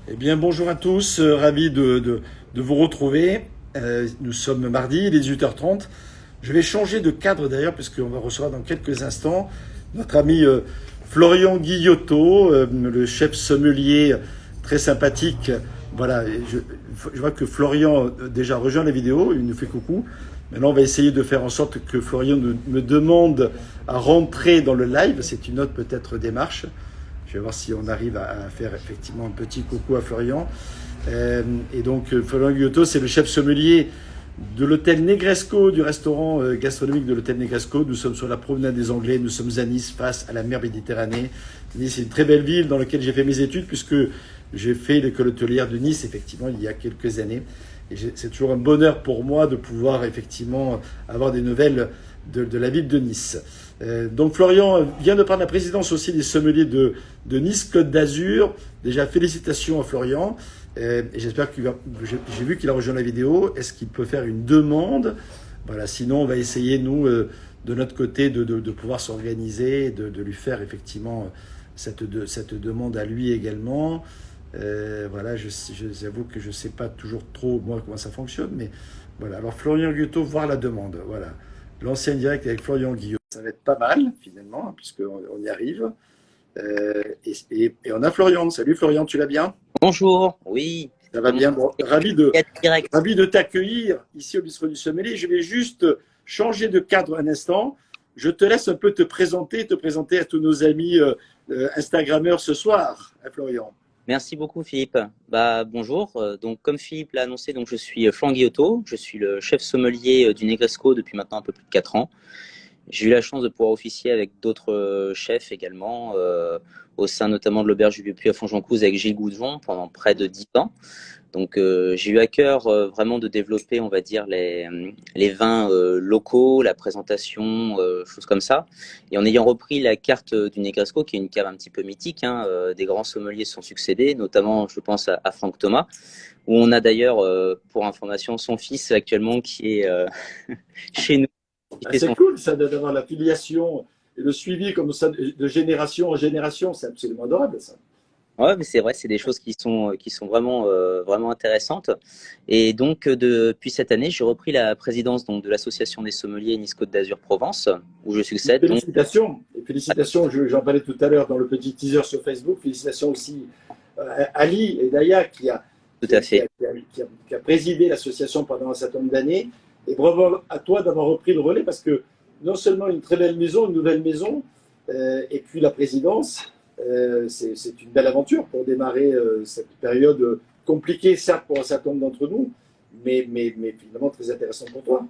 Eh bien, bonjour à tous, ravi de vous retrouver. Nous sommes mardi, il est 18h30. Je vais changer de cadre d'ailleurs, puisqu'on va recevoir dans quelques instants notre ami Florian Guillotot, le chef sommelier très sympathique. Voilà, je vois que Florian déjà rejoint la vidéo, il nous fait coucou. Maintenant, on va essayer de faire en sorte que Florian me demande à rentrer dans le live. C'est une autre peut-être démarche. Je vais voir si on arrive à faire effectivement un petit coucou à Florian. Et donc, Florian Guillotot, c'est le chef sommelier de l'hôtel Negresco, du restaurant gastronomique de l'hôtel Negresco. Nous sommes sur la promenade des Anglais, nous sommes à Nice, face à la mer Méditerranée. Nice est une très belle ville dans laquelle j'ai fait mes études, puisque j'ai fait l'école hôtelière de Nice, effectivement, il y a quelques années. Et c'est toujours un bonheur pour moi de pouvoir, effectivement, avoir des nouvelles de la ville de Nice. Donc Florian vient de prendre la présidence aussi des sommeliers de Nice Côte d'Azur. Déjà félicitations à Florian. Et j'espère qu'il va. J'ai vu qu'il a rejoint la vidéo. Est-ce qu'il peut faire une demande? Voilà. Sinon, on va essayer nous de notre côté de pouvoir s'organiser, de lui faire effectivement cette demande à lui également. Voilà. J'avoue que je ne sais pas toujours trop moi comment ça fonctionne, mais voilà. Alors Florian Guillotot, voir la demande. Voilà. L'ancien direct avec Florian Guillot. Ça va être pas mal, finalement, puisqu'on y arrive. Et on a Florian. Salut Florian, tu vas bien? Bonjour, oui. Ça va Comment bien. Bon, direct. ravi de t'accueillir ici au Bistrot du Sommelier. Je vais juste changer de cadre un instant. Je te laisse un peu te présenter à tous nos amis Instagrammeurs ce soir, hein, Florian. Merci beaucoup Philippe. Bonjour. Donc comme Philippe l'a annoncé, donc je suis Florent Guillotot. Je suis le chef sommelier du Negresco depuis maintenant un peu plus de 4 ans. J'ai eu la chance de pouvoir officier avec d'autres chefs également, au sein notamment de l'auberge du Vieux-Puy à Fonjoncouze avec Gilles Goudjon pendant près de 10 ans. Donc j'ai eu à cœur vraiment de développer, on va dire, les vins locaux, la présentation, choses comme ça. Et en ayant repris la carte du Negresco, qui est une cave un petit peu mythique, hein, des grands sommeliers se sont succédés, notamment je pense à Franck Thomas, où on a d'ailleurs, pour information, son fils actuellement qui est chez nous. Qui Ah, fait c'est son cool ça d'avoir la filiation et le suivi comme ça de génération en génération. C'est absolument adorable ça. Ouais, mais c'est vrai, c'est des choses qui sont vraiment, vraiment intéressantes. Et donc, depuis cette année, j'ai repris la présidence donc, de l'association des sommeliers Nice-Côte d'Azur Provence, où je succède. Donc, Félicitations. Et félicitations, j'en parlais tout à l'heure dans le petit teaser sur Facebook. Félicitations aussi à Ali et Daya tout à fait. qui a présidé l'association pendant un certain nombre d'années. Et bravo à toi d'avoir repris le relais parce que non seulement une très belle maison, une nouvelle maison, et puis la présidence, c'est une belle aventure pour démarrer cette période compliquée, certes pour un certain nombre d'entre nous, mais finalement très intéressante pour toi.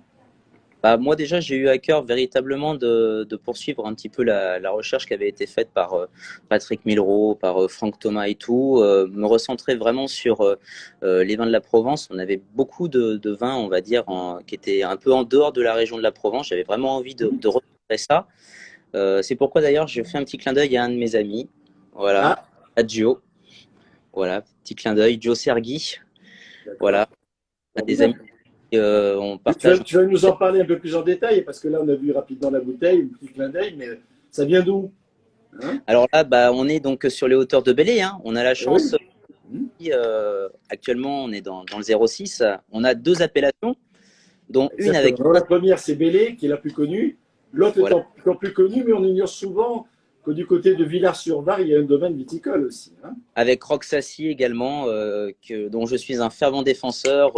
Moi, déjà, j'ai eu à cœur véritablement de poursuivre un petit peu la recherche qui avait été faite par Patrick Milreau, par Franck Thomas et tout, me recentrer vraiment sur les vins de la Provence. On avait beaucoup de vins, on va dire, qui étaient un peu en dehors de la région de la Provence. J'avais vraiment envie de retrouver ça. C'est pourquoi d'ailleurs, je fais un petit clin d'œil à un de mes amis, voilà, Ah, à Gio. Voilà, petit clin d'œil, Gio Sergui. d'accord. Voilà, on a des amis, on partage. Tu vas nous en parler un peu plus en détail, parce que là, on a vu rapidement la bouteille, un petit clin d'œil, mais ça vient d'où? Hein? Alors là, on est donc sur les hauteurs de Belley, hein. On a la Eh oui. chance, Hmm. actuellement, on est dans le 06. On a deux appellations, dont une Exactement. avec, Alors, la première, c'est Bélé, qui est la plus connue. L'autre voilà, étant encore plus connue, mais on ignore souvent que du côté de Villars-sur-Var, il y a un domaine viticole aussi. Hein. avec Roxassi également, dont je suis un fervent défenseur,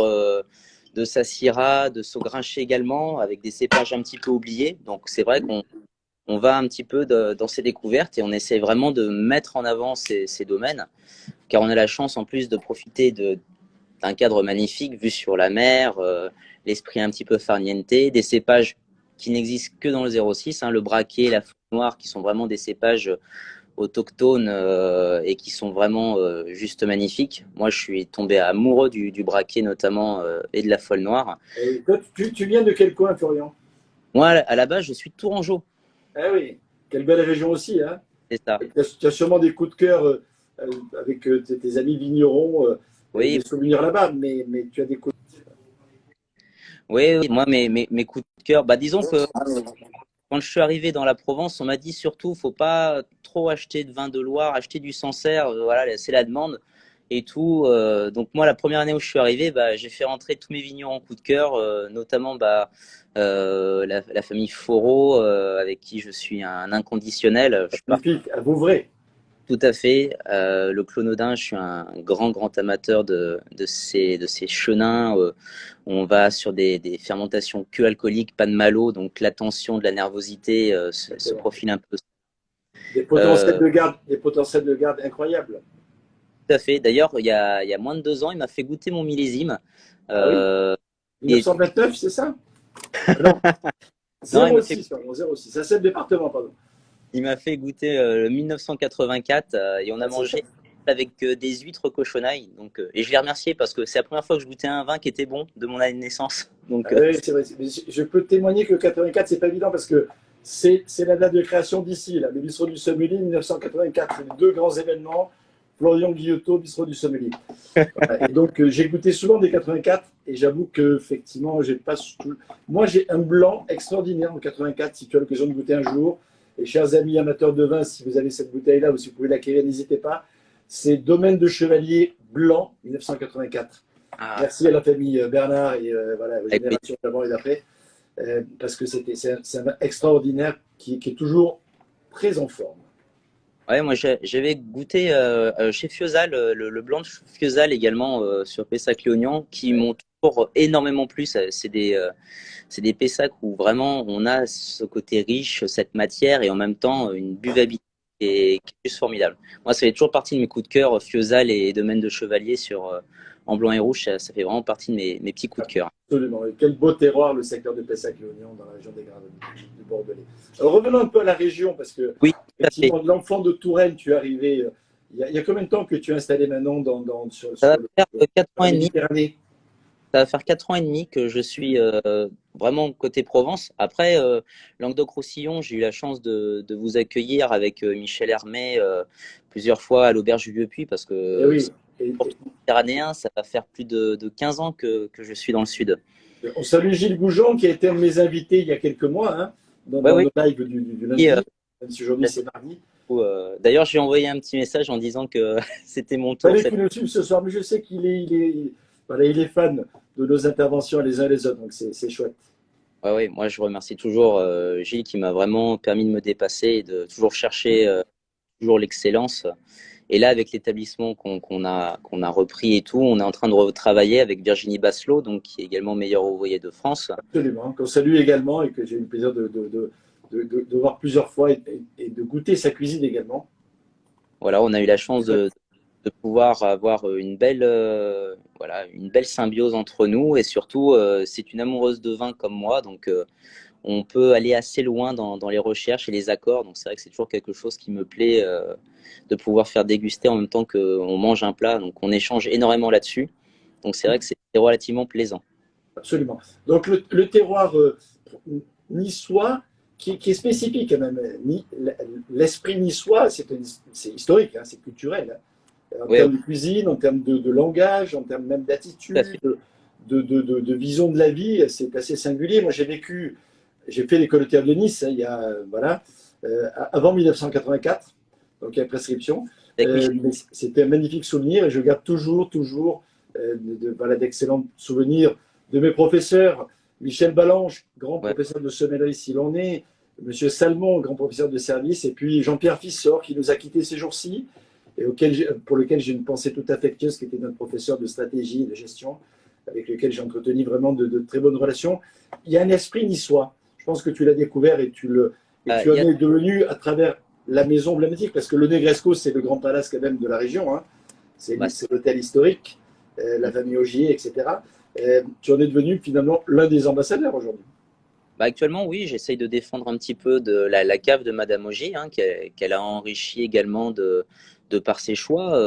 de Sassira, de Saugrinché également, avec des cépages un petit peu oubliés. Donc c'est vrai qu'on va un petit peu dans ces découvertes et on essaie vraiment de mettre en avant ces domaines, car on a la chance en plus de profiter d'un cadre magnifique vu sur la mer, l'esprit un petit peu farniente, des cépages qui n'existent que dans le 06, hein, le braquet, la fouille noire, qui sont vraiment des cépages autochtones et qui sont vraiment juste magnifiques. Moi, je suis tombé amoureux du braquet notamment et de la folle noire. Et toi, tu viens de quel coin, Florian? Moi, à la base, je suis tourangeau, Ah oui, quelle belle région aussi. Hein. c'est ça. Tu as sûrement des coups de cœur avec tes amis vignerons, des Oui, souvenirs là-bas, mais tu as des coups oui, oui. Moi, mes coups de cœur, disons que quand je suis arrivé dans la Provence, on m'a dit surtout, faut pas trop acheter de vin de Loire, acheter du Sancerre, voilà, c'est la demande. et tout. Donc moi, la première année où je suis arrivé, bah, j'ai fait rentrer tous mes vignerons en coup de cœur, notamment bah, la famille Faureau, avec qui je suis un inconditionnel. Je suis Magnifique, à Vouvray. tout à fait. Le Clonodin, je suis un grand amateur de ces chenins. On va sur des fermentations que alcooliques, pas de malo, donc la tension de la nervosité se Exactement. profile un peu. Des potentiels de garde incroyables. Tout à fait. D'ailleurs, il y a moins de 2 ans, il m'a fait goûter mon millésime. Ah oui, Euh, et, 1929, c'est ça? Non, non, il m'a fait 06, pardon, 06. Ça, c'est le département, pardon. Il m'a fait goûter le 1984 et on a Ah, c'est ça. mangé avec des huîtres cochonailles. Donc, et je l'ai remercié parce que c'est la première fois que je goûtais un vin qui était bon de mon année de naissance. Ah Donc, oui, c'est vrai. Mais je peux témoigner que 84, c'est pas évident parce que c'est la date de création d'ici, là, le bistrot du Sommelier 1984. C'est les deux grands événements. Florian Guillotot, bistrot du Sommelier. Voilà. Et donc, j'ai goûté souvent des 84 et j'avoue que effectivement, j'ai pas. Moi, j'ai un blanc extraordinaire en 84. Si tu as l'occasion de goûter un jour, et chers amis amateurs de vin, si vous avez cette bouteille-là ou si vous pouvez l'acquérir, n'hésitez pas. C'est Domaine de Chevalier Blanc 1984. ah, Merci à la famille Bernard et voilà, aux avec plaisir. générations d'avant et d'après, parce que c'est un extraordinaire qui est toujours très en forme. Ouais, moi j'avais goûté chez Fiozal, le blanc de Fiozal également sur Pessac-Léognan qui Ouais, m'ont toujours énormément plu. C'est des Pessac où vraiment on a ce côté riche, cette matière et en même temps une buvabilité qui est juste formidable. Moi, ça fait toujours partie de mes coups de cœur, Fiozal et Domaine de Chevalier en blanc et rouge. Ça fait vraiment partie de mes petits coups de cœur. absolument. Et quel beau terroir le secteur de Pessac-Léognan dans la région des Grandes du Bordelais. Alors revenons un peu à la région, parce que Oui, tout à fait. effectivement, de l'enfant de Touraine, tu es arrivé. Il y a combien de temps que tu es installé maintenant Ça va faire sur 4 ans la et demi. Méditerranée? Ça va faire 4 ans et demi que je suis vraiment côté Provence. Après, Languedoc-Roussillon, j'ai eu la chance de vous accueillir avec Michel Hermé plusieurs fois à l'Auberge du Vieux-Puy parce Eh que oui. Et, pour tout méditerranéen, ça va faire plus de 15 ans que je suis dans le sud. on salue Gilles Goujon, qui a été un de mes invités il y a quelques mois, hein, Oui, dans oui. le live du Et, lundi, même si aujourd'hui c'est mardi. d'ailleurs, j'ai envoyé un petit message en disant que c'était mon tour. Fallait qu'il nous suive ce soir, mais je sais voilà, il est fan de nos interventions les uns les autres, donc c'est chouette. Ouais, ouais, moi, je remercie toujours Gilles qui m'a vraiment permis de me dépasser et de toujours chercher toujours l'excellence. Et là, avec l'établissement qu'on a repris et tout, on est en train de retravailler avec Virginie Basselot, donc qui est également meilleure ouvrier de France. Absolument, qu'on salue également et que j'ai eu le plaisir de voir plusieurs fois et de goûter sa cuisine également. Voilà, on a eu la chance de pouvoir avoir voilà, une belle symbiose entre nous et surtout, c'est une amoureuse de vin comme moi, donc on peut aller assez loin dans les recherches et les accords. Donc c'est vrai que c'est toujours quelque chose qui me plaît de pouvoir faire déguster en même temps qu'on mange un plat. Donc on échange énormément là-dessus. Donc c'est vrai que c'est relativement plaisant. Absolument. Donc le terroir niçois, qui est spécifique quand même. L'esprit niçois, c'est historique, hein, c'est culturel. Hein. En Ouais, termes de cuisine, en termes de langage, en termes même tout à d'attitude, fait. de vision de la vie, c'est assez singulier. Moi, j'ai fait l'école de théâtre de Nice, hein, il y a, voilà, avant 1984, donc il y a prescription. Avec Michel. Mais c'était un magnifique souvenir et je garde toujours voilà, d'excellents souvenirs de mes professeurs. Michel Ballanche, grand Ouais. professeur de sommellerie s'il en est, Monsieur Salmon, grand professeur de service, et puis Jean-Pierre Fissor qui nous a quittés ces jours-ci, et pour lequel j'ai une pensée toute affectueuse, qui était notre professeur de stratégie et de gestion, avec lequel j'ai entretenu vraiment de très bonnes relations. Il y a un esprit niçois. Je pense que tu l'as découvert et tu en Il y a, es devenu à travers la maison emblématique, parce que le Negresco, c'est le grand palace quand même de la région. Hein. C'est bah, l'hôtel historique, la famille Augier, etc. Tu en es devenu finalement l'un des ambassadeurs aujourd'hui. actuellement, oui, j'essaye de défendre un petit peu de la cave de Madame Augier, hein, qu'elle a enrichi également de par ses choix.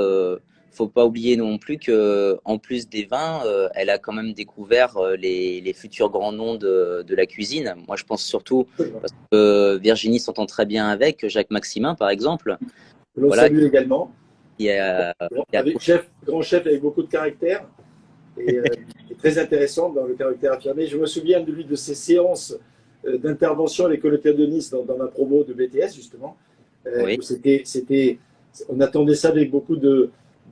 Faut pas oublier non plus que, en plus des vins, elle a quand même découvert les futurs grands noms de la cuisine. Moi, je pense surtout parce que Virginie s'entend très bien avec Jacques Maximin, par exemple. Que l'on Voilà, salue également. qui a, qui a- Grand chef avec beaucoup de caractère et très intéressant dans le caractère affirmé. Je me souviens de lui de ses séances d'intervention à l'école de théâtre de Nice dans ma promo de BTS justement. oui, Où on attendait ça avec beaucoup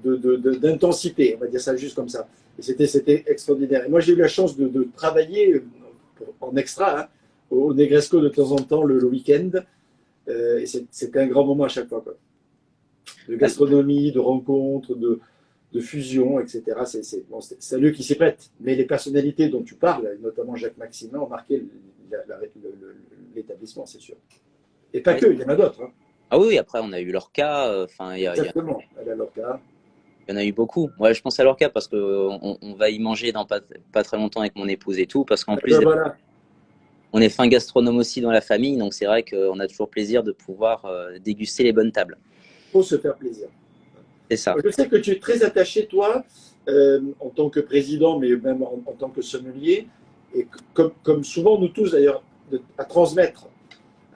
d'intensité, on va dire ça juste comme ça. Et c'était extraordinaire. Et moi, j'ai eu la chance de travailler en extra, hein, au Negresco de temps en temps le week-end. Et c'était un grand moment à chaque fois, quoi. De gastronomie, de rencontres, de fusion, etc. C'est un lieu qui s'y prête. Mais les personnalités dont tu parles, notamment Jacques Maximin, ont marqué l'établissement, c'est sûr. Et pas Oui. que, il y en a d'autres. Hein. Ah oui, après on a eu Lorca, Exactement, elle a Lorca. il y en a eu beaucoup. Moi, je pense à Lorca parce qu'on va y manger dans pas très longtemps avec mon épouse et tout, parce qu'en plus, Voilà. on est fin gastronome aussi dans la famille, donc c'est vrai qu'on a toujours plaisir de pouvoir déguster les bonnes tables. Il faut se faire plaisir. C'est ça. Je sais que tu es très attaché, toi, en tant que président, mais même en tant que sommelier, et comme souvent nous tous d'ailleurs, à transmettre,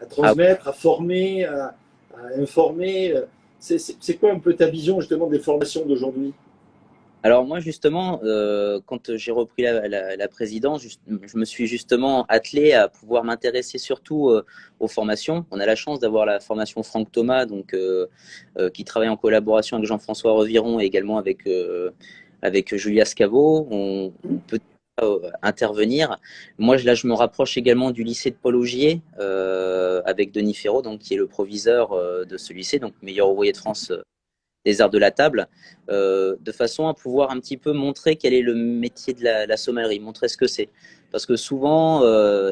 à former, à informer. C'est quoi un peu ta vision justement des formations d'aujourd'hui? Alors moi justement, quand j'ai repris la présidence, je me suis justement attelé à pouvoir m'intéresser surtout aux formations. On a la chance d'avoir la formation Franck Thomas, donc qui travaille en collaboration avec Jean-François Reviron et également avec Julia Scavo. On peut intervenir. Moi, là, je me rapproche également du lycée de Paul Augier avec Denis Ferraud, donc qui est le proviseur de ce lycée, donc meilleur ouvrier de France des arts de la table, de façon à pouvoir un petit peu montrer quel est le métier de la sommellerie, montrer ce que c'est. Parce que souvent,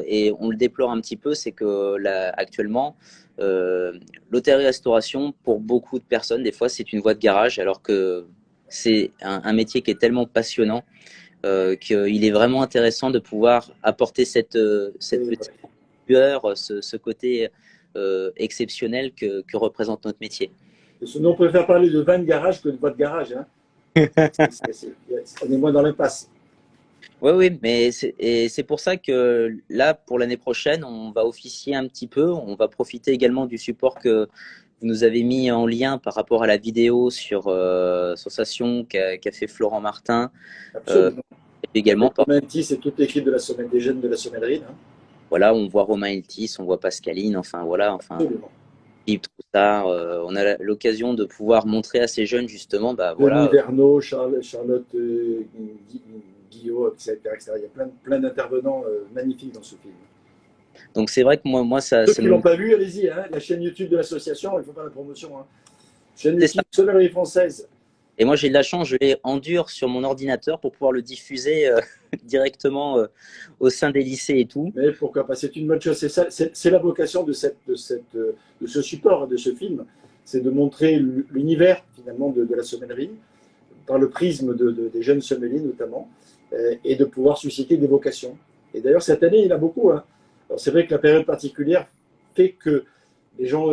et on le déplore un petit peu, c'est que là, actuellement, l'hôtellerie-restauration, pour beaucoup de personnes, des fois, c'est une voie de garage, alors que c'est un métier qui est tellement passionnant qu'il est vraiment intéressant de pouvoir apporter cette petite lueur, ce côté exceptionnel que représente notre métier. Sinon, on préfère parler de vin de garage que de voie de garage. Hein. On est moins dans l'impasse. Oui, oui, mais c'est pour ça que là, pour l'année prochaine, on va officier un petit peu. On va profiter également du support que vous nous avez mis en lien par rapport à la vidéo sur Sensation qu'a fait Florent Martin. Absolument. Également, Avec Romain Tis et toute l'équipe de la sommellerie, des jeunes de la sommellerie. Hein. voilà, on voit Romain Eltis, on voit Pascaline, enfin voilà, enfin Absolument. Philippe Troussard. On a l'occasion de pouvoir montrer à ces jeunes justement, bah Denis voilà. Verneau, Charlotte Guillot, etc. Il y a plein d'intervenants magnifiques dans ce film. Donc c'est vrai que moi ça, Ceux ça qui ne me... l'ont pas vu, allez-y. Hein, la chaîne YouTube de l'association, il faut faire la promotion. Hein. Chaîne C'est ça. YouTube Sommellerie Française. Et moi, j'ai de la chance, je l'ai en dur sur mon ordinateur pour pouvoir le diffuser directement au sein des lycées et tout. Mais pourquoi pas? C'est une bonne chose. C'est la vocation de ce support, de ce film. C'est de montrer l'univers, finalement, de la sommellerie, par le prisme des jeunes sommeliers, notamment, et de pouvoir susciter des vocations. Et d'ailleurs, cette année, il y en a beaucoup. Hein. Alors, c'est vrai que la période particulière fait que les gens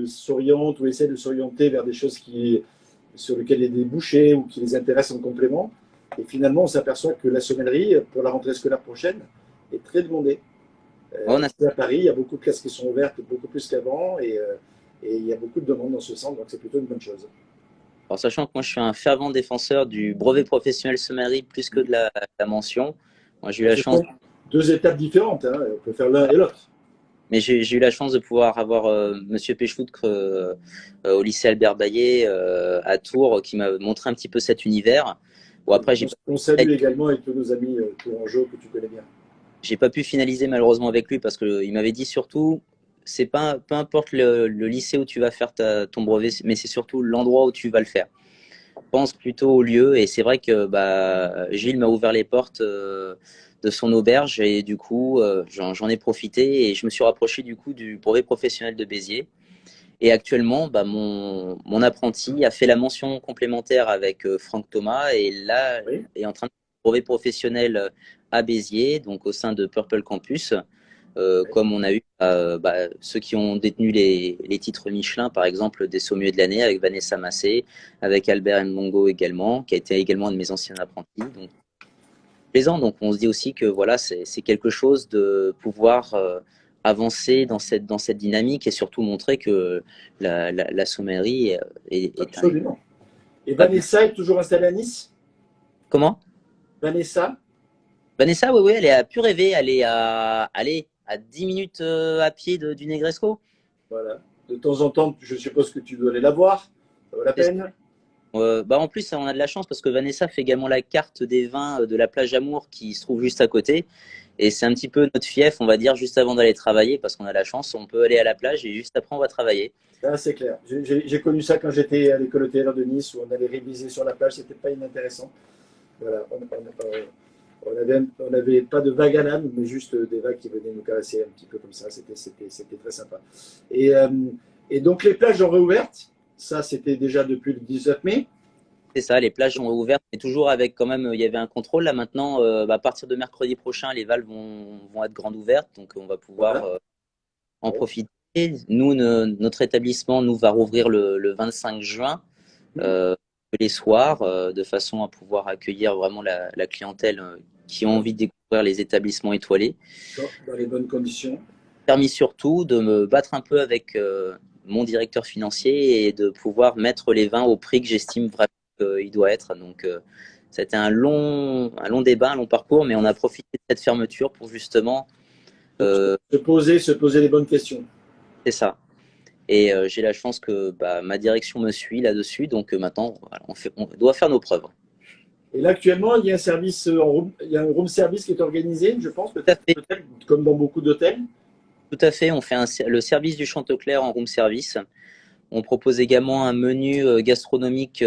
s'orientent ou essaient de s'orienter vers des choses sur lesquelles il y a des débouchés ou qui les intéressent en complément. Et finalement, on s'aperçoit que la sommellerie, pour la rentrée scolaire prochaine, est très demandée. On a... À Paris, il y a beaucoup de classes qui sont ouvertes, beaucoup plus qu'avant, et il y a beaucoup de demandes dans ce sens, donc c'est plutôt une bonne chose. Alors, sachant que moi, je suis un fervent défenseur du brevet professionnel sommellerie plus que de la mention. Moi, j'ai eu la Ce chance... sont deux étapes différentes, hein. On peut faire l'un et l'autre. Mais j'ai eu la chance de pouvoir avoir Monsieur Péchoutcre au lycée Albert Bayet à Tours qui m'a montré un petit peu cet univers. Bon, après, On salue également avec tous nos amis tourangeaux que tu connais bien. j'ai pas pu finaliser malheureusement avec lui parce qu'il m'avait dit surtout, c'est pas peu importe le lycée où tu vas faire ton brevet, mais c'est surtout l'endroit où tu vas le faire. Pense plutôt au lieu et c'est vrai que bah, Gilles m'a ouvert les portes de son auberge et du coup j'en ai profité et je me suis rapproché du coup du brevet professionnel de Béziers. Et actuellement, bah, mon apprenti a fait la mention complémentaire avec Franck Thomas et là Oui. est en train de faire le brevet professionnel à Béziers, donc au sein de Purple Campus, Oui. comme on a eu bah, ceux qui ont détenu les titres Michelin, par exemple, des sommeliers de l'année, avec Vanessa Massé, avec Albert Mbongo également, qui a été également un de mes anciens apprentis. Donc, plaisant. Donc, on se dit aussi que voilà, c'est quelque chose de pouvoir avancer dans cette dynamique et surtout montrer que la sommellerie est un... Absolument. Et Vanessa est toujours installée à Nice? Comment? Vanessa? Vanessa, oui, oui, elle est à pu rêver. Elle est à 10 minutes à pied du Negresco. Voilà. De temps en temps, je suppose que tu dois aller la voir. Ça vaut la peine. En plus, on a de la chance parce que Vanessa fait également la carte des vins de la plage Amour qui se trouve juste à côté. Et c'est un petit peu notre fief, on va dire, juste avant d'aller travailler parce qu'on a la chance, on peut aller à la plage et juste après, on va travailler. Ah, c'est clair. J'ai connu ça quand j'étais à l'école hôtelière de Nice où on allait réviser sur la plage, c'était pas inintéressant. Voilà, on n'avait pas de vagues à l'âme, mais juste des vagues qui venaient nous caresser un petit peu comme ça. C'était très sympa. Et, euh, et donc les plages ont réouvertes. Ça, c'était déjà depuis le 19 mai. C'est ça, les plages sont ouvertes, mais toujours avec quand même, il y avait un contrôle. Là maintenant, à partir de mercredi prochain, les valves vont être grandes ouvertes, donc on va pouvoir Voilà. en Bon. profiter. Nous, notre établissement nous va rouvrir le 25 juin, Mmh. euh, les soirs, de façon à pouvoir accueillir vraiment la clientèle qui a envie de découvrir les établissements étoilés. Dans les bonnes conditions. Permis surtout de me battre un peu avec mon directeur financier et de pouvoir mettre les vins au prix que j'estime vraiment qu'il doit être. Donc, c'était un long débat, un long parcours, mais on a profité de cette fermeture pour justement, Se poser les bonnes questions. c'est ça. Et j'ai la chance que ma direction me suit là-dessus, donc maintenant, voilà, on doit faire nos preuves. Et là, actuellement, il y a un service il y a un room service qui est organisé, je pense, Tout à fait, peut-être comme dans beaucoup d'hôtels. tout à fait. On fait le service du Chantecler en room service. On propose également un menu gastronomique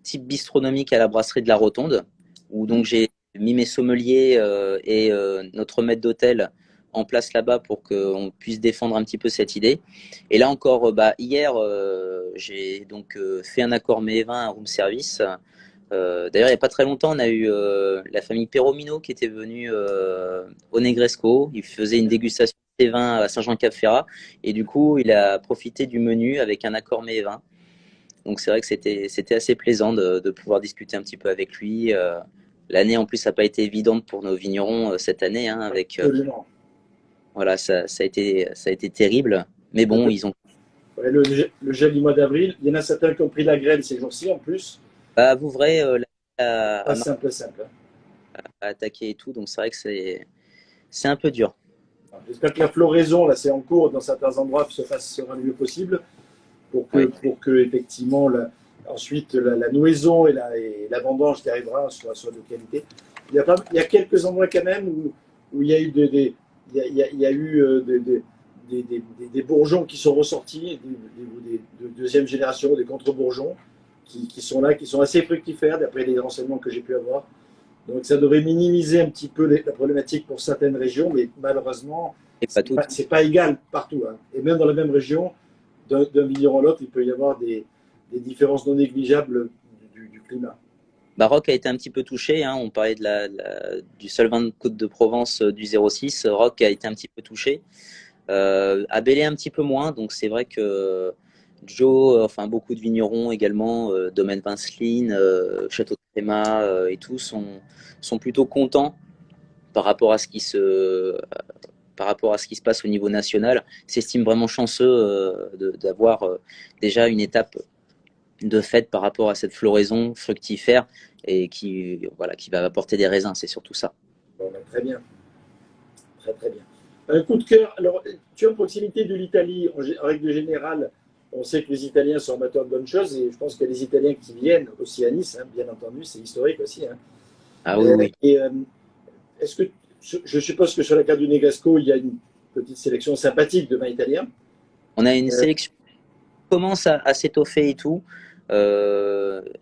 type bistronomique à la brasserie de la Rotonde, où donc j'ai mis mes sommeliers et notre maître d'hôtel en place là-bas pour qu'on puisse défendre un petit peu cette idée. Et là encore, hier, j'ai donc fait un accord mets et vins à room service. D'ailleurs, il n'y a pas très longtemps, on a eu la famille Perromino qui était venue au Negresco. Il faisait une dégustation des vins à Saint-Jean-Cap-Ferrat. Et du coup, il a profité du menu avec un accord mets et vins. Donc c'est vrai que c'était assez plaisant de pouvoir discuter un petit peu avec lui. L'année en plus n'a pas été évidente pour nos vignerons cette année, hein, avec Absolument. voilà, ça a été terrible. Mais bon, ils ont Ouais, le gel du mois d'avril, il y en a certains qui ont pris la grêle ces jours-ci en plus. pas Vouvray Pas simple, simple. Hein. à attaquer et tout. Donc c'est vrai que c'est un peu dur. J'espère que la floraison, là, c'est en cours dans certains endroits, se fasse sera le mieux possible Oui. pour que effectivement, ensuite, la nouaison et la vendange qui arrivera soit de qualité. Il y a quelques endroits quand même où il y a eu il y a eu des bourgeons qui sont ressortis, de deuxième génération, des contre-bourgeons qui sont là, qui sont assez fructifères d'après les renseignements que j'ai pu avoir. Donc ça devrait minimiser un petit peu la problématique pour certaines régions, mais malheureusement, Et pas toutes. c'est pas égal partout. Hein. Et même dans la même région, d'un vigneron à l'autre, il peut y avoir des différences non négligeables du climat. Rock a été un petit peu touché, hein. On parlait du seul vin de Côte de Provence du 06. Rock a été un petit peu touché. Abélé un petit peu moins. Donc c'est vrai que Joe, enfin beaucoup de vignerons également, Domaine Vinceline, Château de Créma et tout sont plutôt contents par rapport à ce qui se par rapport à ce qui se passe au niveau national, s'estiment vraiment chanceux d'avoir déjà une étape de fait par rapport à cette floraison fructifère et qui va apporter des raisins, c'est surtout ça. Bon, ben, très bien, très très bien. Un coup de cœur. Alors, tu es en proximité de l'Italie. En règle générale, on sait que les Italiens sont amateurs de bonnes choses et je pense qu'il y a des Italiens qui viennent aussi à Nice, hein, bien entendu, c'est historique aussi. Hein. Ah oui, oui. Et est-ce que je suppose que sur la carte du Negasco, il y a une petite sélection sympathique de vins italiens. On a une sélection qui commence à s'étoffer et tout.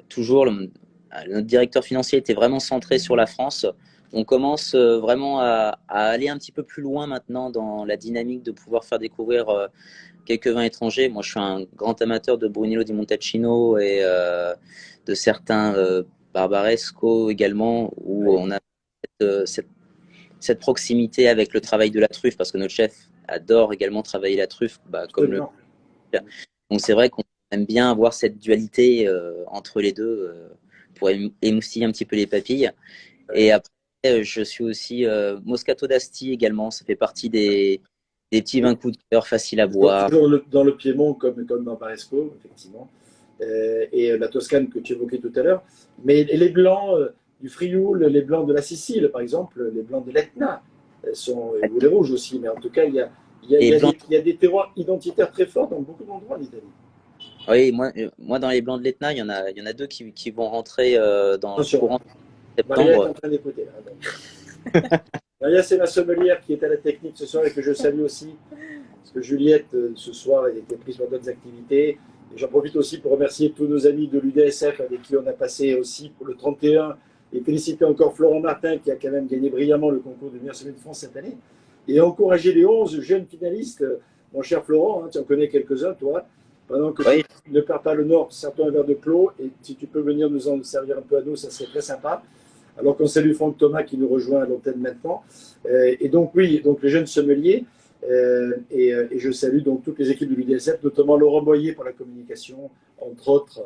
Toujours, notre directeur financier était vraiment centré sur la France. On commence vraiment à aller un petit peu plus loin maintenant dans la dynamique de pouvoir faire découvrir quelques vins étrangers. Moi, je suis un grand amateur de Brunello di Montalcino et de certains Barbaresco également, où Oui, on a cette proximité avec le travail de la truffe, parce que notre chef adore également travailler la truffe, comme le. absolument. Donc c'est vrai qu'on aime bien avoir cette dualité entre les deux pour émoustiller un petit peu les papilles. Et après, je suis aussi Moscato d'Asti également. Ça fait partie des petits vins coup de cœur, faciles à boire. Toujours dans le Piémont, comme dans Paresco, effectivement. Et la Toscane que tu évoquais tout à l'heure. Mais les blancs du Frioul, les blancs de la Sicile, par exemple, les blancs de l'Etna, ou les rouges aussi. Mais en tout cas, Et blanc, il y a des terroirs identitaires très forts dans beaucoup d'endroits en Italie. Oui, moi dans les blancs de l'Etna, il y en a deux qui vont rentrer dans le Attention, courant Maria est septembre. en train d'écouter, là, donc. Maria, c'est ma sommelière qui est à la technique ce soir et que je salue aussi. Parce que Juliette, ce soir, elle était prise par d'autres activités. Et j'en profite aussi pour remercier tous nos amis de l'UDSF avec qui on a passé aussi pour le 31. Et féliciter encore Florent Martin qui a quand même gagné brillamment le concours de meilleure semaine de France cette année. Et encourager les 11 jeunes finalistes. Mon cher Florent, hein, tu en connais quelques-uns, toi. Pendant que Oui, tu ne perds pas le Nord, sers-toi un verre de clos. Et si tu peux venir nous en servir un peu à nous, ça serait très sympa. Alors qu'on salue Franck Thomas qui nous rejoint à l'antenne maintenant. Et donc, oui, donc les jeunes sommeliers. Et je salue donc toutes les équipes de l'UDSF, notamment Laurent Boyer pour la communication, entre autres,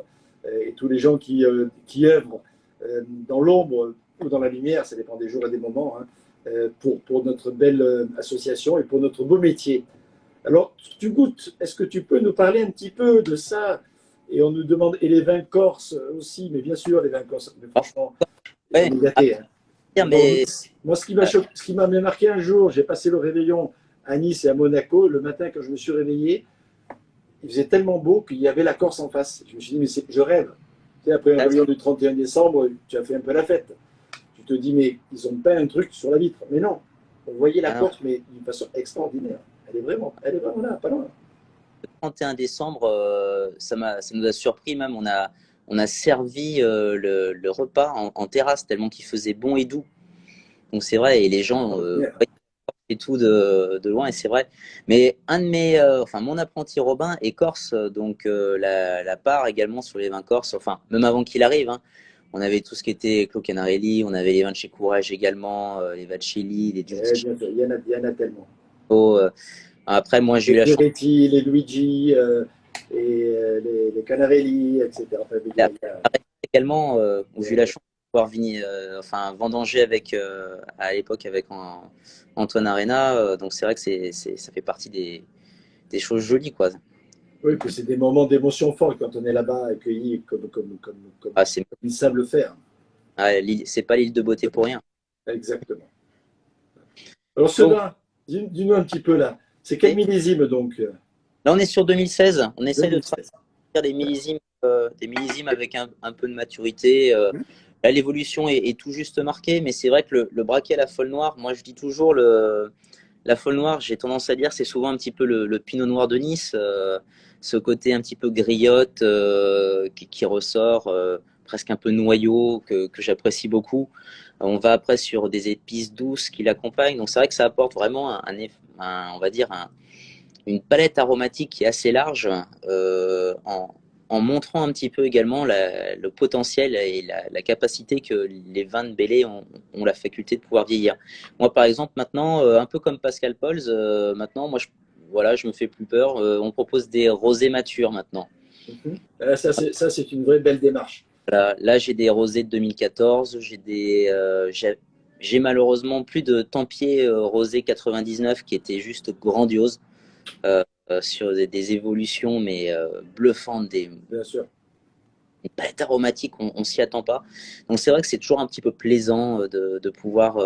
et tous les gens qui œuvrent dans l'ombre ou dans la lumière, ça dépend des jours et des moments, hein, pour notre belle association et pour notre beau métier. Alors, tu goûtes, est-ce que tu peux nous parler un petit peu de ça? Et on nous demande, et les vins corses aussi, mais bien sûr, les vins corses, mais franchement, on ouais, est à gâtés. Hein. dire, Bon, mais moi, ce qui m'a marqué un jour, j'ai passé le réveillon à Nice et à Monaco. Le matin, quand je me suis réveillé, il faisait tellement beau qu'il y avait la Corse en face. Je me suis dit, mais je rêve. Tu sais, après un réveillon du 31 décembre, tu as fait un peu la fête. Tu te dis, mais ils ont peint un truc sur la vitre. Mais non, on voyait la ah non, Corse, mais d'une façon extraordinaire. Elle est vraiment là, pas loin. le 31 décembre, ça nous a surpris même. On a servi le repas en terrasse tellement qu'il faisait bon et doux. Donc c'est vrai, et les gens et tout de loin, et c'est vrai. Mais enfin mon apprenti Robin est corse, donc la part également sur les vins corses, enfin même avant qu'il arrive, hein, on avait tout ce qui était Clos Canarelli, on avait les vins de chez Courage également, les Valcelli, les Eh Dulci. bien sûr, il y en a tellement. Après, moi j'ai Les eu la chance Ferretti, les Luigi, les Canarelli, etc. Enfin, également, où j'ai eu la euh, chance de pouvoir enfin, vendanger avec, à l'époque avec Antoine Arena, donc c'est vrai que ça fait partie des choses jolies, quoi. oui, puis c'est des moments d'émotion forts quand on est là-bas accueilli comme Ah, ils savent le faire. c'est pas l'île de beauté pour rien. Exactement. Alors Donc, cela, dis-nous un petit peu là. C'est quel millésime donc là, on est sur 2016. On essaye de travailler 2016. des millésimes avec un peu de maturité. Là, l'évolution est tout juste marquée, mais c'est vrai que le braquet à la folle noire, moi, je dis toujours la folle noire, j'ai tendance à dire, c'est souvent un petit peu le pinot noir de Nice, ce côté un petit peu griotte qui ressort, presque un peu noyau, que j'apprécie beaucoup. On va après sur des épices douces qui l'accompagnent, donc c'est vrai que ça apporte vraiment on va dire une palette aromatique qui est assez large, en montrant un petit peu également le potentiel et la capacité que les vins de Belley ont la faculté de pouvoir vieillir. Moi, par exemple, maintenant, un peu comme Pascal Pauls, maintenant, voilà, je me fais plus peur. On propose des rosés matures maintenant. Mhm. Ça, c'est une vraie belle démarche. Là, j'ai des rosés de 2014. J'ai malheureusement plus de Tempier rosé 99 qui était juste grandiose. euh, sur des évolutions mais bluffantes, Bien sûr. une palette aromatique, on s'y attend pas. Donc c'est vrai que c'est toujours un petit peu plaisant de pouvoir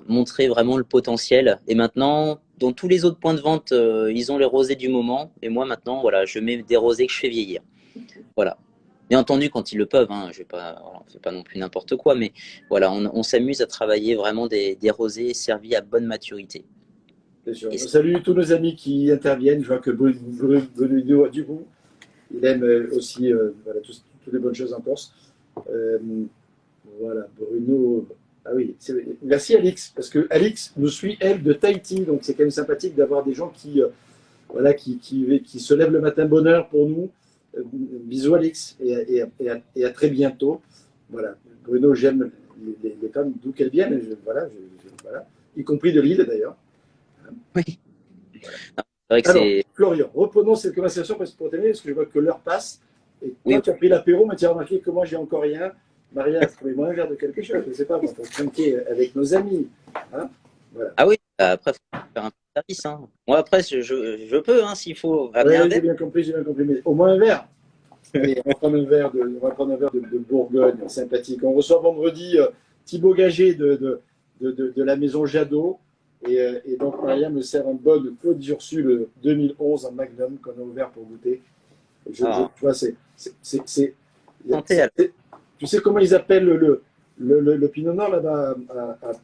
montrer vraiment le potentiel. Et maintenant, dans tous les autres points de vente, ils ont les rosés du moment. Et moi maintenant, voilà, je mets des rosés que je fais vieillir. Voilà. Bien entendu, quand ils le peuvent, hein, on ne fait pas non plus n'importe quoi, mais voilà, on s'amuse à travailler vraiment des rosés servis à bonne maturité. Bien sûr. Et Salut tous nos amis qui interviennent. Je vois que Bruno a du goût. Il aime aussi voilà, toutes les bonnes choses en Corse. Euh, voilà, Bruno. Ah oui, merci Alix, parce que Alix nous suit, elle, de Tahiti. Donc c'est quand même sympathique d'avoir des gens voilà, qui se lèvent le matin bonheur pour nous. Bisous Alix, et à très bientôt. Voilà, Bruno, j'aime les femmes d'où qu'elles viennent, voilà, y compris de Lille d'ailleurs. oui, c'est vrai que Alors, c'est. Florian, reprenons cette conversation pour terminer, parce que je vois que l'heure passe. Et Oui, toi, tu as pris l'apéro, mais tu as remarqué que moi, j'ai encore rien. Maria, trouvez-moi un verre de quelque chose, je ne sais pas, pour trinquer avec nos amis. Hein, voilà. ah oui, après, faut faire un peu de service, hein. Moi, après, je peux, hein, s'il faut ramener un Oui, verre. j'ai bien compris, mais au moins un verre. Allez, on va prendre un verre de Bourgogne, sympathique. On reçoit vendredi Thibaut Gagé de la maison Jadot. Et donc, Maria me sert un bon Claude Ursule 2011 en Magnum qu'on a ouvert pour goûter. Alors, Tu vois, c'est- santé, alors. tu sais comment ils appellent le Pinot Noir là-bas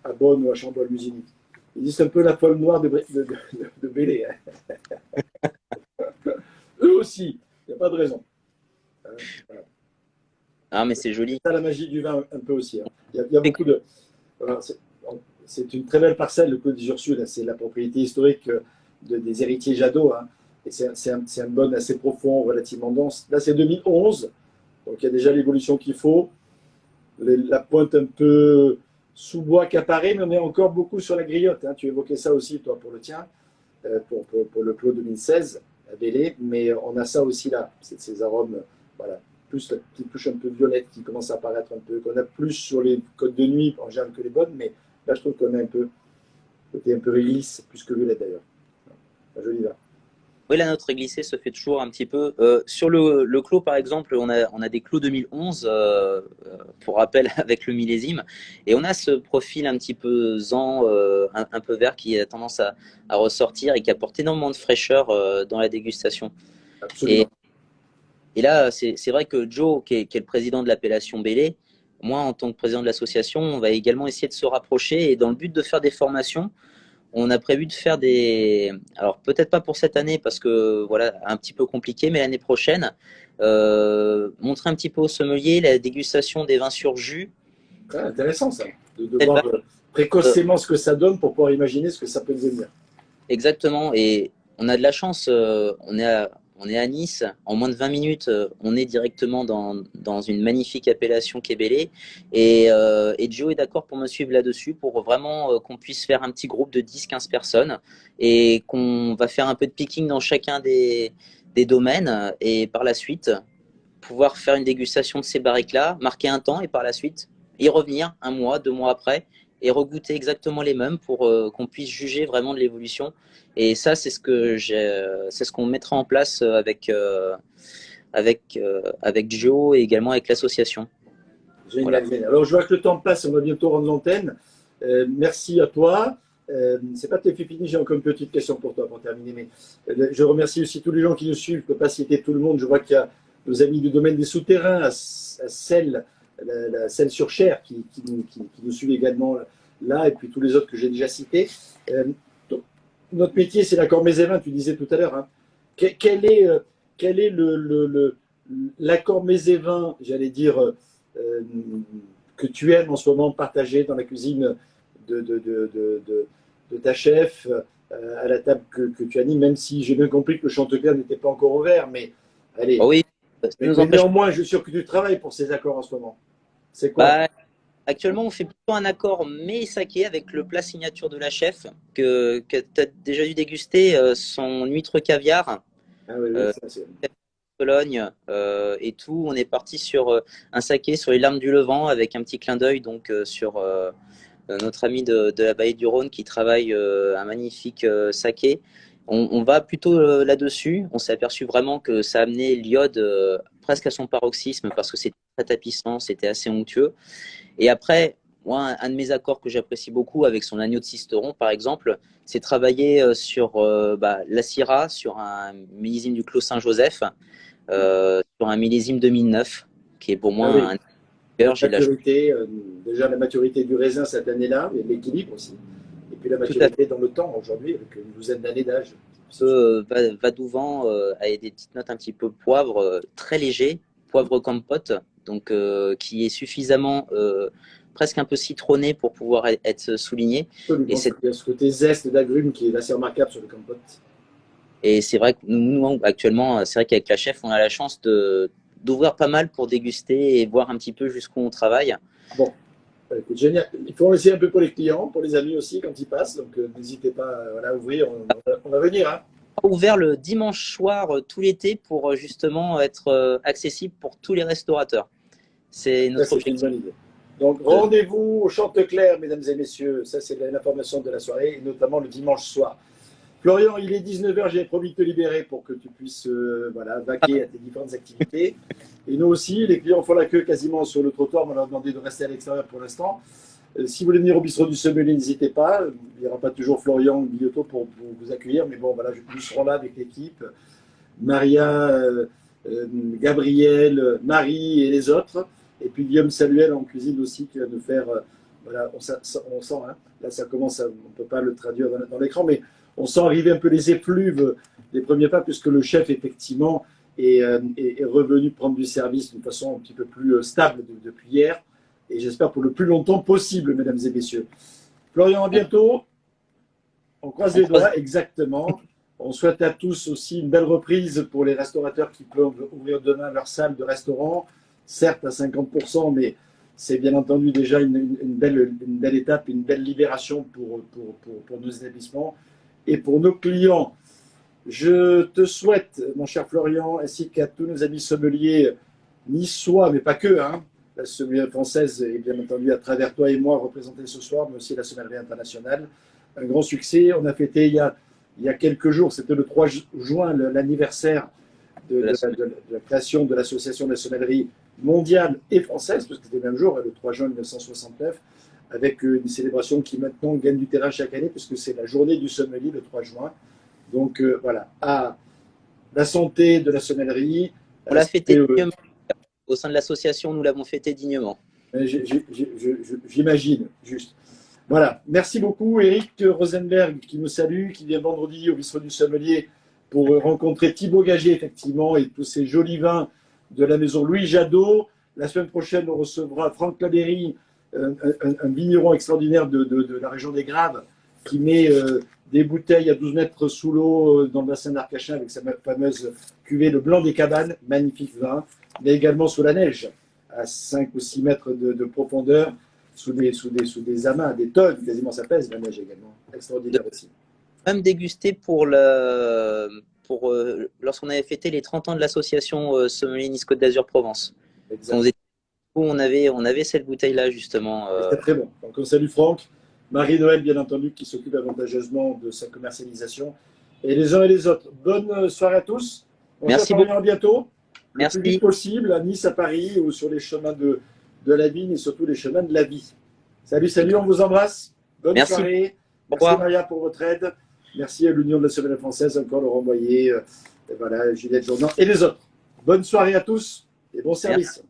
à Bonn ou à Chambol-Musigny? Ils disent un peu la folle noire de Bélé, hein. Eux aussi, il n'y a pas de raison. Voilà. Ah, mais c'est joli. C'est ça la magie du vin un peu aussi, hein. Il y a beaucoup de. Voilà, c'est une très belle parcelle, le Côte d'Azur Sud, hein. C'est la propriété historique des héritiers Jadot, hein. Et c'est un bon assez profond, relativement dense. Là, c'est 2011, donc il y a déjà l'évolution qu'il faut. La pointe un peu sous-bois qu'apparaît, mais on est encore beaucoup sur la griotte, hein. Tu évoquais ça aussi, toi, pour le tien, pour le Clos 2016 à Bélé, mais on a ça aussi là, ces arômes, voilà, plus la petite touche un peu violette qui commence à apparaître un peu, qu'on a plus sur les côtes de nuit en général que les bonnes, mais là je trouve qu'on a un peu côté un peu réglisse, plus que violette d'ailleurs. Un joli vin. Oui, la note réglissée se fait toujours un petit peu. Sur le clos, par exemple, on a des clos 2011, pour rappel, avec le millésime. Et on a ce profil un petit peu zen, un peu vert, qui a tendance à ressortir et qui apporte énormément de fraîcheur dans la dégustation. Et, Absolument. et là, c'est vrai que Joe, qui est le président de l'appellation Bélé, moi, en tant que président de l'association, on va également essayer de se rapprocher et dans le but de faire des formations. On a prévu de faire des, alors peut-être pas pour cette année parce que voilà, un petit peu compliqué, mais l'année prochaine, montrer un petit peu aux sommeliers la dégustation des vins sur jus. Ouais, intéressant ça, de Tel voir vin, euh, précocement ce que ça donne pour pouvoir imaginer ce que ça peut devenir. exactement. Et on a de la chance, on est à Nice. En moins de 20 minutes, on est directement dans une magnifique appellation qui est Bélé. Et Joe est d'accord pour me suivre là-dessus, pour vraiment qu'on puisse faire un petit groupe de 10-15 personnes et qu'on va faire un peu de picking dans chacun des domaines. Et par la suite, pouvoir faire une dégustation de ces barriques-là, marquer un temps et par la suite y revenir un mois, 2 mois après et regoûter exactement les mêmes pour qu'on puisse juger vraiment de l'évolution. Et ça, c'est ce qu'on mettra en place avec Joe et également avec l'association. Voilà. Génial, génial. Alors, je vois que le temps passe, on va bientôt rendre l'antenne. Merci à toi. C'est pas tout à fait fini, j'ai encore une petite question pour toi pour terminer. Mais je remercie aussi tous les gens qui nous suivent. Je ne peux pas citer tout le monde. Je vois qu'il y a nos amis du domaine des souterrains, à Celle, la Celle sur Cher, qui nous suivent également là, et puis tous les autres que j'ai déjà cités. Donc, notre métier, c'est l'accord Mézévin, tu disais tout à l'heure, hein. Quel est l'accord Mézévin, j'allais dire, euh, que tu aimes en ce moment partager dans la cuisine de, de, de, de, de ta chef, à la table que tu animes, même si j'ai bien compris que le Chantecler n'était pas encore ouvert, mais Oh allez. oui, ça nous Mais empêche. néanmoins, je suis sûr que tu travailles pour ces accords en ce moment. C'est quoi? Bah, actuellement, on fait plutôt un accord mais saké avec le plat signature de la chef que tu as déjà dû déguster, son huître caviar. Ah oui, oui, Euh, ça c'est. Pologne et tout. On est parti sur un saké sur les Larmes du Levant avec un petit clin d'œil donc sur notre ami de la Vallée du Rhône qui travaille un magnifique saké. On va plutôt là-dessus. On s'est aperçu vraiment que ça amenait l'iode presque à son paroxysme parce que c'était très tapissant, c'était assez onctueux. Et après, moi, un de mes accords que j'apprécie beaucoup avec son agneau de Sisteron, par exemple, c'est travailler sur la Syrah, sur un millésime du Clos Saint-Joseph, sur un millésime 2009, qui est pour Ah moi oui, un cœur. J'ai de la chance. maturité, déjà la maturité du raisin cette année-là, et l'équilibre aussi. Et puis la Tout à fait. maturité dans le temps aujourd'hui, avec une douzaine d'années d'âge. Vadouvant avec des petites notes un petit peu poivre, très léger, poivre compote, donc qui est suffisamment presque un peu citronné pour pouvoir être souligné. Et Absolument, c'est il y a ce côté zeste d'agrumes qui est assez remarquable sur le compote. Et c'est vrai que nous, actuellement, c'est vrai qu'avec la chef, on a la chance d'ouvrir pas mal pour déguster et voir un petit peu jusqu'où on travaille. Bon, écoute, génial. Il faut en laisser un peu pour les clients, pour les amis aussi quand ils passent. Donc n'hésitez pas voilà, à ouvrir, on va venir, hein. Ouvert le dimanche soir tout l'été pour justement être accessible pour tous les restaurateurs. C'est Ça, notre c'est une objectif. bonne idée. Donc De... rendez-vous au Chantecler, mesdames et messieurs. Ça, c'est l'information de la soirée, et notamment le dimanche soir. Florian, il est 19h, j'ai promis de te libérer pour que tu puisses voilà, vaquer à tes différentes activités. Et nous aussi, les clients font la queue quasiment sur le trottoir, on leur a demandé de rester à l'extérieur pour l'instant. Si vous voulez venir au bistrot du Sommelier, n'hésitez pas. Il n'y aura pas toujours Florian ou Guillotot pour vous accueillir, mais bon, voilà, nous serons là avec l'équipe. Maria, Gabriel, Marie et les autres. Et puis Guillaume Saluel en cuisine aussi qui va nous faire, voilà, on sent, hein, là ça commence, on ne peut pas le traduire dans l'écran, mais on sent arriver un peu les effluves des premiers pas, puisque le chef effectivement est revenu prendre du service d'une façon un petit peu plus stable depuis hier, et j'espère pour le plus longtemps possible, mesdames et messieurs. Florian, à bientôt. On croise les doigts, exactement. On souhaite à tous aussi une belle reprise pour les restaurateurs qui peuvent ouvrir demain leur salle de restaurant, certes à 50%, mais c'est bien entendu déjà une belle étape, une belle libération pour nos établissements et pour nos clients. Je te souhaite, mon cher Florian, ainsi qu'à tous nos amis sommeliers niçois, mais pas que, hein, la sommelière française est bien entendu à travers toi et moi représentée ce soir, mais aussi la sommellerie internationale. Un grand succès. On a fêté il y a quelques jours, c'était le 3 juin, l'anniversaire de la création de l'association de la sommellerie mondiale et française, parce que c'était le même jour, le 3 juin 1969, avec une célébration qui maintenant gagne du terrain chaque année, puisque c'est la journée du sommelier le 3 juin. Donc voilà, à la santé de la sommellerie. On l'a fêté dignement. Au sein de l'association, nous l'avons fêté dignement. J'imagine, juste. Voilà, merci beaucoup Eric Rosenberg qui nous salue, qui vient vendredi au bistrot du sommelier pour rencontrer Thibaut Gaget effectivement et tous ces jolis vins de la maison Louis Jadot. La semaine prochaine, on recevra Franck Labéry, un vigneron extraordinaire de la région des Graves qui met des bouteilles à 12 mètres sous l'eau dans le bassin d'Arcachin avec sa fameuse cuvée Le Blanc des Cabanes, magnifique vin, mais également sous la neige à 5 ou 6 mètres de profondeur. Sous des amas, des tonnes, quasiment ça pèse la neige également. Extraordinaire aussi. Même dégusté lorsqu'on avait fêté les 30 ans de l'association Sommelier Nice Côte d'Azur Provence. On avait cette bouteille-là justement. C'était très bon. Donc on salue Franck, Marie-Noël bien entendu qui s'occupe avantageusement de sa commercialisation et les uns et les autres. Bonne soirée à tous. Merci beaucoup. À bientôt. Merci. Le plus vite possible à Nice, à Paris ou sur les chemins de la vigne et surtout les chemins de la vie. Salut, on vous embrasse. Bonne soirée. Merci Maria pour votre aide. Merci à l'Union de la Sommellerie Française, encore Laurent Boyer, voilà, Juliette Jourdan et les autres. Bonne soirée à tous et bon service. Merci.